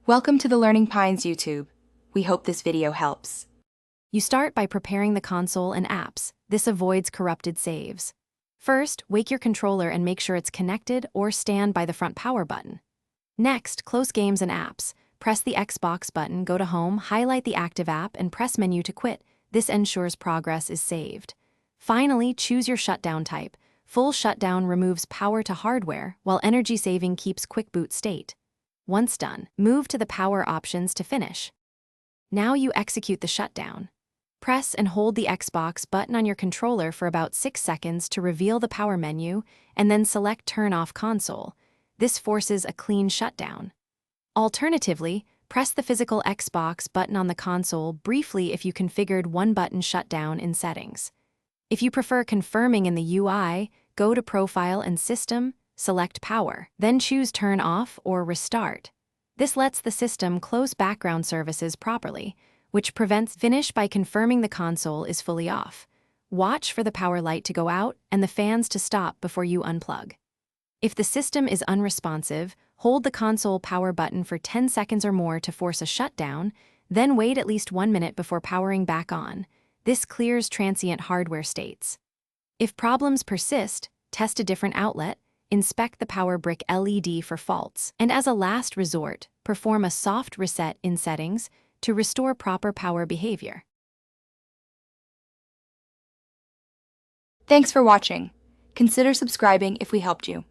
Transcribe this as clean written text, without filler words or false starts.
Welcome to the Learning Pines YouTube. We hope this video helps. You start by preparing the console and apps. This avoids corrupted saves. First, wake your controller and make sure it's connected or stand by the front power button. Next, close games and apps. Press the Xbox button, go to Home, highlight the active app, and press Menu to quit. This ensures progress is saved. Finally, choose your shutdown type. Full shutdown removes power to hardware, while energy saving keeps quick boot state. Once done, move to the power options to finish. Now you execute the shutdown. Press and hold the Xbox button on your controller for about 6 seconds to reveal the power menu, and then select Turn Off Console. This forces a clean shutdown. Alternatively, press the physical Xbox button on the console briefly if you configured one-button shutdown in Settings. If you prefer confirming in the UI, go to Profile and System, select Power, then choose Turn Off or Restart. This lets the system close background services properly, which prevents finish by confirming the console is fully off. Watch for the power light to go out and the fans to stop before you unplug. If the system is unresponsive, hold the console power button for 10 seconds or more to force a shutdown, then wait at least 1 minute before powering back on. This clears transient hardware states. If problems persist, test a different outlet, inspect the power brick LED for faults, and as a last resort, perform a soft reset in Settings to restore proper power behavior. Thanks for watching. Consider subscribing if we helped you.